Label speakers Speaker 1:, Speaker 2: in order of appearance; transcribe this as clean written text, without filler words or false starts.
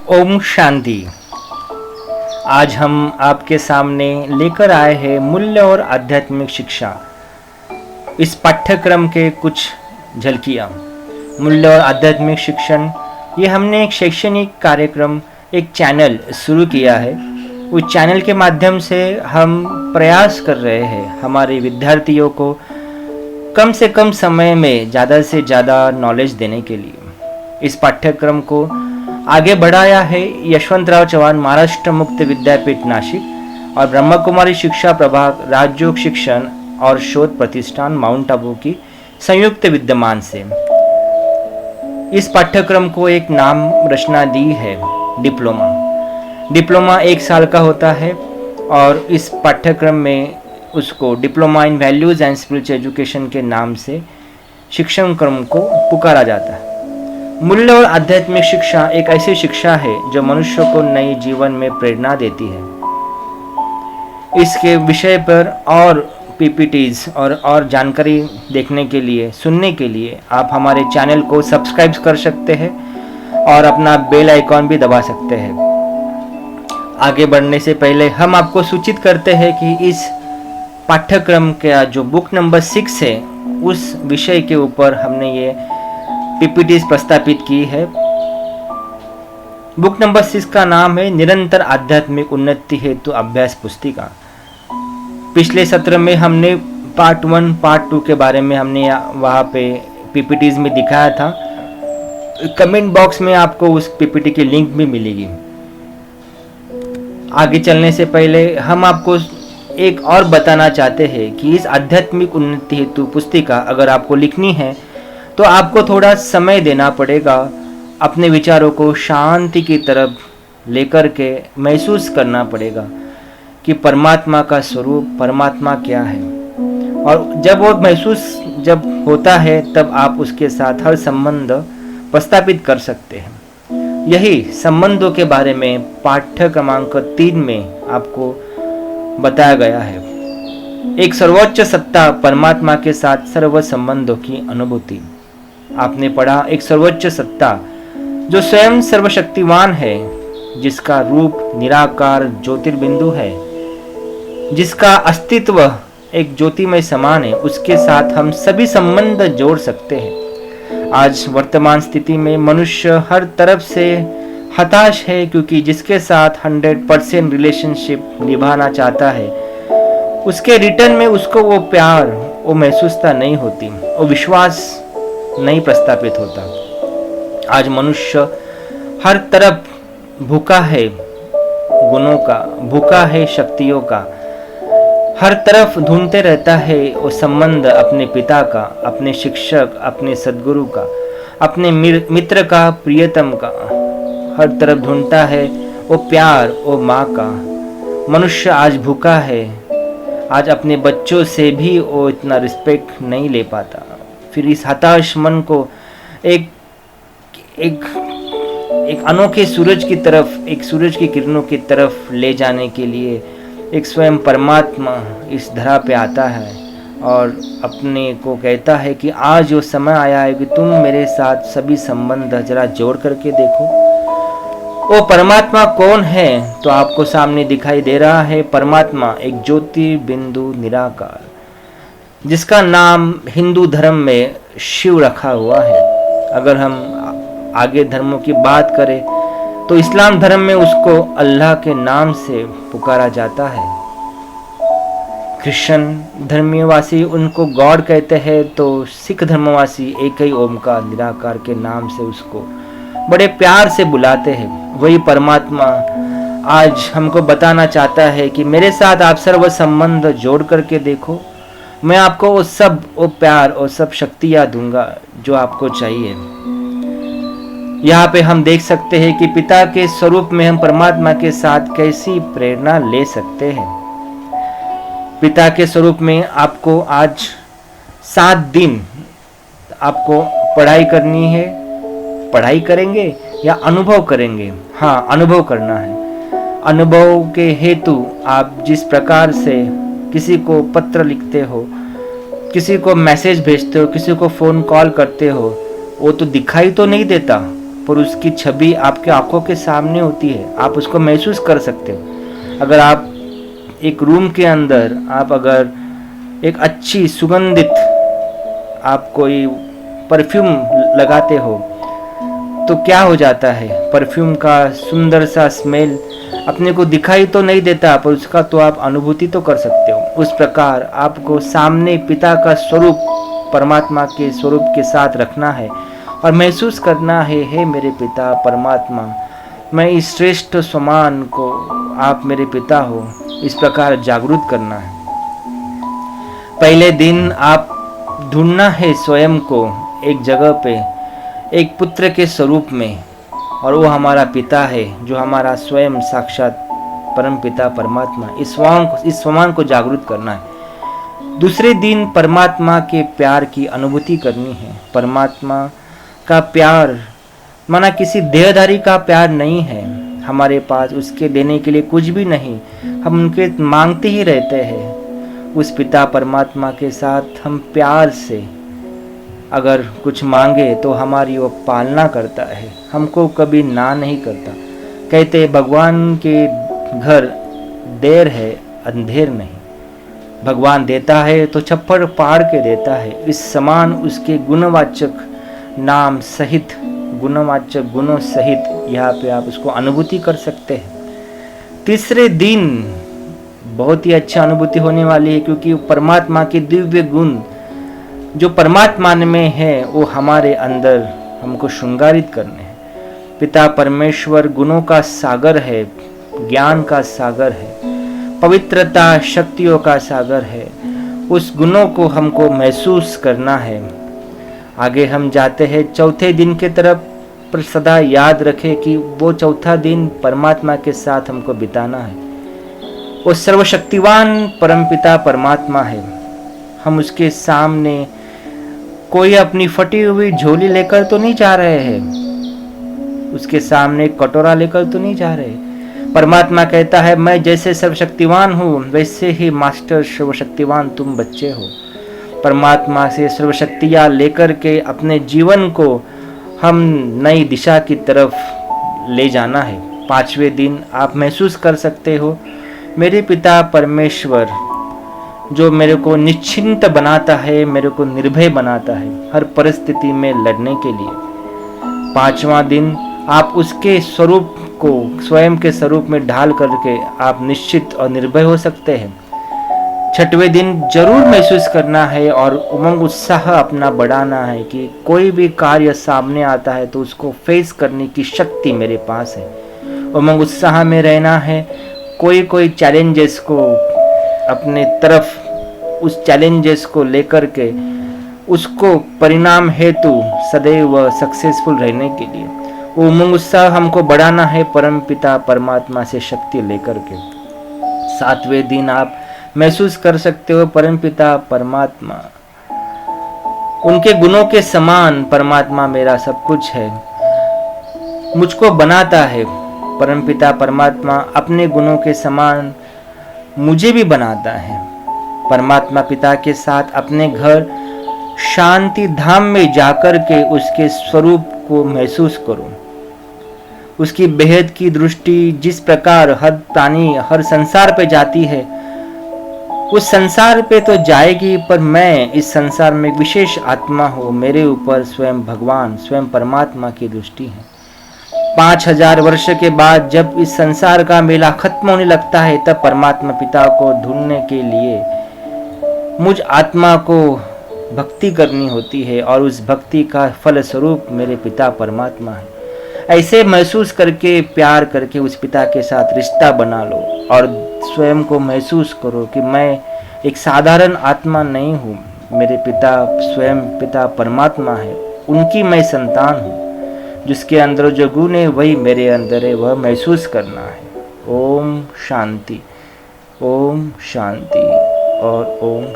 Speaker 1: ओम शांति। आज हम आपके सामने लेकर आए हैं मूल्य और आध्यात्मिक शिक्षा। इस पाठ्यक्रम के कुछ झलकियाँ। मूल्य और आध्यात्मिक शिक्षण, ये हमने एक शैक्षणिक कार्यक्रम, एक चैनल शुरू किया है। उस चैनल के माध्यम से हम प्रयास कर रहे हैं हमारे विद्यार्थियों को कम से कम समय में ज़्यादा से ज़्यादा नॉलेज देने के लिए। इस पाठ्यक्रम को आगे बढ़ाया है यशवंतराव चव्हाण महाराष्ट्र मुक्त विद्यापीठ नासिक और ब्रह्मा कुमारी शिक्षा प्रभाग राजयोग शिक्षण और शोध प्रतिष्ठान माउंट आबू की संयुक्त विद्यमान से। इस पाठ्यक्रम को एक नाम रचना दी है डिप्लोमा। डिप्लोमा 1 साल का होता है और इस पाठ्यक्रम में उसको diploma in values and spiritual education के नाम से शिक्षण क्रम को पुकारा जाता है। मूल्य और आध्यात्मिक शिक्षा एक ऐसी शिक्षा है जो मनुष्य को नए जीवन में प्रेरणा देती है। इसके विषय पर और पीपीटीज और जानकारी देखने के लिए, सुनने के लिए आप हमारे चैनल को सब्सक्राइब कर सकते हैं और अपना बेल आइकॉन भी दबा सकते हैं। आगे बढ़ने से पहले हम आपको सूचित करते हैं कि इस पाठ्यक्रम का जो बुक नंबर 6 है, उस विषय के ऊपर हमने ये पीपीटीज प्रस्तापित की है। बुक नंबर 6 का नाम है निरंतर आध्यात्मिक उन्नति हेतु अभ्यास पुस्तिका। पिछले सत्र में हमने पार्ट 1 पार्ट 2 के बारे में हमने वहाँ पे पीपीटीज में दिखाया था। कमेंट बॉक्स में आपको उस पीपीटी की लिंक भी मिलेगी। आगे चलने से पहले हम आपको एक और बताना चाहते हैं कि इस आध्यात्मिक उन्नति हेतु पुस्तिका अगर आपको लिखनी है तो आपको थोड़ा समय देना पड़ेगा। अपने विचारों को शांति की तरफ लेकर के महसूस करना पड़ेगा कि परमात्मा का स्वरूप, परमात्मा क्या है। और जब वो महसूस जब होता है तब आप उसके साथ हर संबंध प्रस्तापित कर सकते हैं। यही संबंधों के बारे में पाठ्य क्रमांक 3 में आपको बताया गया है। एक सर्वोच्च सत्ता परमात्मा के साथ सर्व संबंधों की अनुभूति। आपने पढ़ा एक सर्वोच्च सत्ता जो स्वयं सर्वशक्तिवान है, जिसका रूप निराकार ज्योतिर्बिंदु है, जिसका अस्तित्व एक ज्योतिमय समान है, उसके साथ हम सभी संबंध जोड़ सकते हैं। आज वर्तमान स्थिति में मनुष्य हर तरफ से हताश है क्योंकि जिसके साथ 100% रिलेशनशिप निभाना चाहता है, उसके रिटर्न में उसको वो प्यार, वो महसूसता नहीं होती, वो विश्वास नहीं प्रस्तापित होता। आज मनुष्य हर तरफ भूखा है गुणों का, भूखा है शक्तियों का, हर तरफ ढूंढते रहता है वो संबंध अपने पिता का, अपने शिक्षक, अपने सद्गुरु का, अपने मित्र का, प्रियतम का। हर तरफ ढूंढता है वो प्यार, वो माँ का। मनुष्य आज भूखा है। आज अपने बच्चों से भी वो इतना रिस्पेक्ट नहीं ले पाता। फिर इस हताश मन को एक अनोखे सूरज की तरफ, एक सूरज की किरणों की तरफ ले जाने के लिए एक स्वयं परमात्मा इस धरा पे आता है और अपने को कहता है कि आज वो समय आया है कि तुम मेरे साथ सभी संबंध जरा जोड़ करके देखो। वो परमात्मा कौन है? तो आपको सामने दिखाई दे रहा है परमात्मा एक ज्योतिर्बिंदु निराकार, जिसका नाम हिंदू धर्म में शिव रखा हुआ है। अगर हम आगे धर्मों की बात करें तो इस्लाम धर्म में उसको अल्लाह के नाम से पुकारा जाता है। क्रिश्चियन धर्मवासी उनको गॉड कहते हैं, तो सिख धर्मवासी एक ही ओम का निराकार के नाम से उसको बड़े प्यार से बुलाते हैं। वही परमात्मा आज हमको बताना चाहता है कि मेरे साथ आप सर्व संबंध जोड़ करके देखो, मैं आपको वो सब, वो प्यार और सब शक्तियाँ दूंगा जो आपको चाहिए। यहाँ पे हम देख सकते हैं कि पिता के स्वरूप में हम परमात्मा के साथ कैसी प्रेरणा ले सकते हैं। पिता के स्वरूप में आपको आज 7 दिन आपको पढ़ाई करनी है। पढ़ाई करेंगे या अनुभव करेंगे? हाँ, अनुभव करना है। अनुभव के हेतु आप जिस प्रकार से किसी को पत्र लिखते हो, किसी को मैसेज भेजते हो, किसी को फ़ोन कॉल करते हो, वो तो दिखाई तो नहीं देता, पर उसकी छवि आपके आंखों के सामने होती है, आप उसको महसूस कर सकते हो। अगर आप एक रूम के अंदर आप अगर एक अच्छी सुगंधित आप कोई परफ्यूम लगाते हो तो क्या हो जाता है, परफ्यूम का सुंदर सा स्मेल अपने को दिखाई तो नहीं देता पर उसका तो आप अनुभूति तो कर सकते हो। उस प्रकार आपको सामने पिता का स्वरूप, परमात्मा के स्वरूप के साथ रखना है और महसूस करना है, हे मेरे पिता परमात्मा, मैं इस श्रेष्ठ समान को, आप मेरे पिता हो, इस प्रकार जागरूक करना है। पहले दिन आप ढूंढना है स्वयं को एक जगह पे, एक पुत्र के स्वरूप में, और वो हमारा पिता है जो हमारा स्वयं साक्षात परम पिता परमात्मा, इस समान को जागरूक करना है। दूसरे दिन परमात्मा के प्यार की अनुभूति करनी है। परमात्मा का प्यार माना किसी देहधारी का प्यार नहीं है, हमारे पास उसके देने के लिए कुछ भी नहीं, हम उनके मांगते ही रहते हैं। उस पिता परमात्मा के साथ हम प्यार से अगर कुछ मांगे तो हमारी वो पालना करता है, हमको कभी ना नहीं करता। कहते हैं भगवान के घर देर है अंधेर नहीं, भगवान देता है तो छप्पर फाड़ के देता है। इस समान उसके गुणवाचक नाम सहित, गुणवाचक गुणों सहित यहाँ पे आप उसको अनुभूति कर सकते हैं। तीसरे दिन बहुत ही अच्छा अनुभूति होने वाली है, क्योंकि परमात्मा के दिव्य गुण जो परमात्मा में है वो हमारे अंदर हमको श्रृंगारित करने हैं। पिता परमेश्वर गुणों का सागर है, ज्ञान का सागर है, पवित्रता शक्तियों का सागर है। उस गुणों को हमको महसूस करना है। आगे हम जाते हैं चौथे दिन के तरफ, पर सदा याद रखें कि वो चौथा दिन परमात्मा के साथ हमको बिताना है। वो सर्वशक्तिवान परमपिता परमात्मा है, हम उसके सामने कोई अपनी फटी हुई झोली लेकर तो नहीं जा रहे हैं, उसके सामने कटोरा लेकर तो नहीं जा रहे। परमात्मा कहता है मैं जैसे सर्वशक्तिवान हूँ वैसे ही मास्टर सर्वशक्तिवान तुम बच्चे हो। परमात्मा से सर्वशक्तियाँ लेकर के अपने जीवन को हम नई दिशा की तरफ ले जाना है। पांचवें दिन आप महसूस कर सकते हो मेरे पिता परमेश्वर जो मेरे को निश्चिंत बनाता है, मेरे को निर्भय बनाता है हर परिस्थिति में लड़ने के लिए। पांचवा दिन आप उसके स्वरूप को स्वयं के स्वरूप में ढाल करके आप निश्चित और निर्भय हो सकते हैं। छठवें दिन जरूर महसूस करना है और उमंग उत्साह अपना बढ़ाना है कि कोई भी कार्य सामने आता है तो उसको फेस करने की शक्ति मेरे पास है। उमंग उत्साह में रहना है, कोई चैलेंजेस को अपने तरफ, उस चैलेंजेस को लेकर के उसको परिणाम हेतु सदैव सक्सेसफुल रहने के लिए वो उमंग उत्साह हमको बढ़ाना है परम पिता परमात्मा से शक्ति लेकर के। सातवें दिन आप महसूस कर सकते हो परम पिता परमात्मा उनके गुणों के समान परमात्मा मेरा सब कुछ है, मुझको बनाता है। परम पिता परमात्मा अपने गुणों के समान मुझे भी बनाता है। परमात्मा पिता के साथ अपने घर शांति धाम में जाकर के उसके स्वरूप को महसूस करूं। उसकी बेहद की दृष्टि जिस प्रकार हर प्राणी हर संसार पे जाती है उस संसार पे तो जाएगी, पर मैं इस संसार में विशेष आत्मा हूँ, मेरे ऊपर स्वयं भगवान स्वयं परमात्मा की दृष्टि है। 5000 वर्ष के बाद जब इस संसार का मेला खत्म होने लगता है तब परमात्मा पिता को ढूंढने के लिए मुझ आत्मा को भक्ति करनी होती है और उस भक्ति का फल स्वरूप मेरे पिता परमात्मा है। ऐसे महसूस करके प्यार करके उस पिता के साथ रिश्ता बना लो और स्वयं को महसूस करो कि मैं एक साधारण आत्मा नहीं हूँ, मेरे पिता स्वयं पिता परमात्मा है, उनकी मैं संतान हूँ। जिसके अंदर जो गुण है वही मेरे अंदर है, वह महसूस करना है। ओम शांति और ओम